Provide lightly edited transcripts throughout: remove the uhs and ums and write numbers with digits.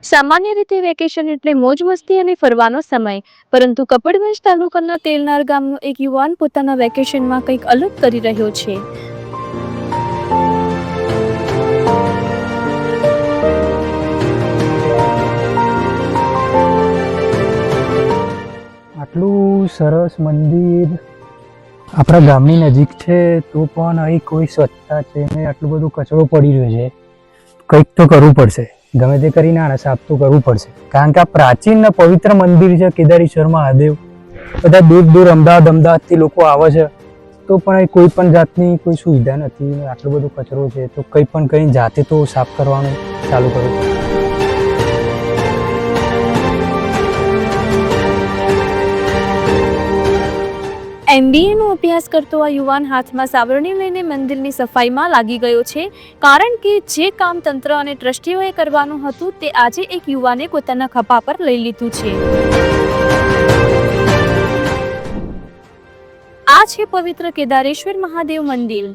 સામાન્ય રીતે વેકેશન એટલે મોજ મસ્તી અને ફરવાનો સમય, પરંતુ કપડવંજ તાલુકાના તેલનાર ગામનો એક યુવાન પોતાના વેકેશનમાં કંઈક અલગ કરી રહ્યો છે. આટલું સરસ મંદિર આપણા ગામની નજીક છે તો પણ અહીં કોઈ સ્વચ્છતા છે ને આટલું બધું કચરો પડી રહ્યો છે. કંઈક તો કરવું પડશે, ગમે તે કરીને આને સાફ તો કરવું પડશે, કારણ કે આ પ્રાચીન ને પવિત્ર મંદિર છે કેદારેશ્વર મહાદેવ. બધા દૂર દૂર અમદાવાદથી લોકો આવે છે તો પણ અહીં કોઈ પણ જાતની કોઈ સુવિધા નથી. આટલો બધો કચરો છે તો કંઈ પણ કંઈ જાતે તો સાફ કરવાનું ચાલુ કરવું પડશે. MBA નો અભ્યાસ કરતો આ યુવાન હાથમાં સાવરણી લઈને મંદિરની સફાઈમાં લાગી ગયો છે, કારણ કે જે કામ તંત્ર અને ટ્રસ્ટીઓએ કરવાનું હતું તે આજે એક યુવાને પોતાના ખભા પર લઈ લીધું છે. આ છે પવિત્ર કેદારેશ્વર મહાદેવ મંદિર.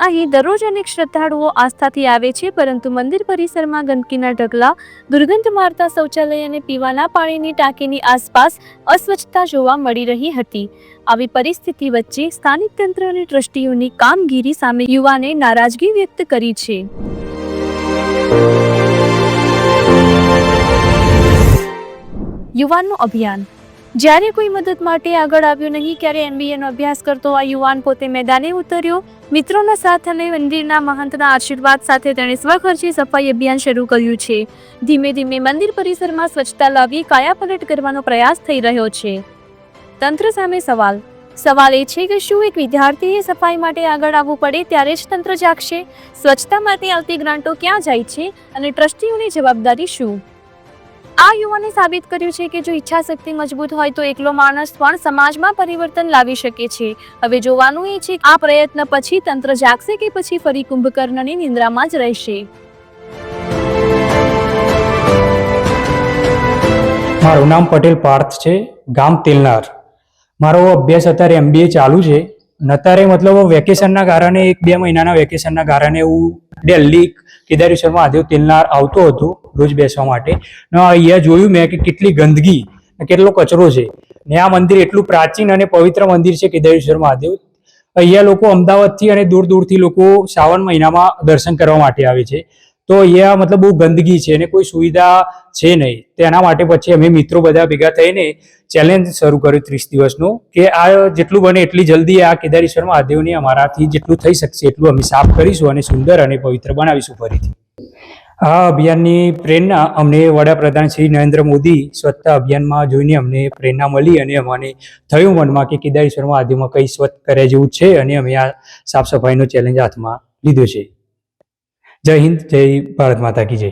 અહીં દરરોજ અનેક શ્રદ્ધાળુઓ આસ્થાથી આવે છે, પરંતુ મંદિર પરિસરમાં ગંદકીના ઢગલા, દુર્ગંધ મારતા શૌચાલય અને પીવાના પાણીની ટાંકીની આસપાસ અસ્વચ્છતા જોવા મળી રહી હતી. આવી પરિસ્થિતિ વચ્ચે સ્થાનિક તંત્ર અને ટ્રસ્ટીઓની કામગીરી સામે યુવાને નારાજગી વ્યક્ત કરી છે. યુવાનનું અભિયાન. જ્યારે કોઈ મદદ માટે આગળ આવ્યું નહીં, ત્યારે MBA નો અભ્યાસ કરતો આ યુવાન પોતે મેદાને ઉતર્યો. મિત્રોના સાથ અને મંદિરના મહંતના આશીર્વાદ સાથે તેણે સ્વખર્ચે સફાઈ અભિયાન શરૂ કર્યું છે. ધીમે ધીમે મંદિર પરિસરમાં સ્વચ્છતા લાવી કાયાપલટ કરવાનો પ્રયાસ થઈ રહ્યો છે. તંત્ર સામે સવાલ. સવાલ એ છે કે શું એક વિદ્યાર્થીએ સફાઈ માટે આગળ આવવું પડે ત્યારે જ તંત્ર જાગશે? સ્વચ્છતા માટે આવતી ગ્રાન્ટો ક્યાં જાય છે અને ટ્રસ્ટીઓની જવાબદારી શું? આ યુવાને સાબિત કર્યું છે કે જો ઈચ્છા શક્તિ મજબૂત હોય તો એકલો માણસ પણ સમાજમાં પરિવર્તન લાવી શકે છે. હવે જોવાનું એ છે કે આ પ્રયત્ન પછી તંત્ર જાગશે કે પછી ફરી કુંભકર્ણની નિંદ્રામાં જ રહેશે. મારું નામ પટેલ પાર્થ છે, ગામ તેલનાર. મારો અભ્યાસ અત્યારે MBA ચાલુ છે. અત્યારે મતલબ વેકેશનના કારણે 1-2 મહિનાના વેકેશનના કારણે હું દિલ્હી કેદારેશ્વર મહાદેવ તેલનાર આવતો હતો રોજ બેસવા માટે. અહીંયા જોયું મેં કે કેટલી ગંદકી, કેટલો કચરો છે ને આ મંદિર એટલું પ્રાચીન અને પવિત્ર મંદિર છે કેદારેશ્વર મહાદેવ. અહીંયા લોકો અમદાવાદથી અને દૂર દૂરથી લોકો શ્રાવણ મહિનામાં દર્શન કરવા માટે આવે છે. તો અહીંયા મતલબ બહુ ગંદકી છે અને કોઈ સુવિધા છે નહીં. તેના માટે પછી અમે મિત્રો બધા ભેગા થઈને ચેલેન્જ શરૂ કર્યું 30 દિવસનો કે આ જેટલું બને એટલી જલ્દી આ કેદારેશ્વર મહાદેવને અમારાથી જેટલું થઈ શકશે એટલું અમે સાફ કરીશું અને સુંદર અને પવિત્ર બનાવીશું ફરીથી. આ અભિયાનની પ્રેરણા અમને વડાપ્રધાન શ્રી નરેન્દ્ર મોદી સ્વચ્છતા અભિયાનમાં જોઈને અમને પ્રેરણા મળી અને અમને થયું મનમાં કે કેદારેશ્વર મહાદેવમાં કંઈ સ્વચ્છ કર્યા જેવું છે અને અમે આ સાફ સફાઈનો ચેલેન્જ હાથમાં લીધો છે. જય હિન્દ, જય ભારત માતા કી જય.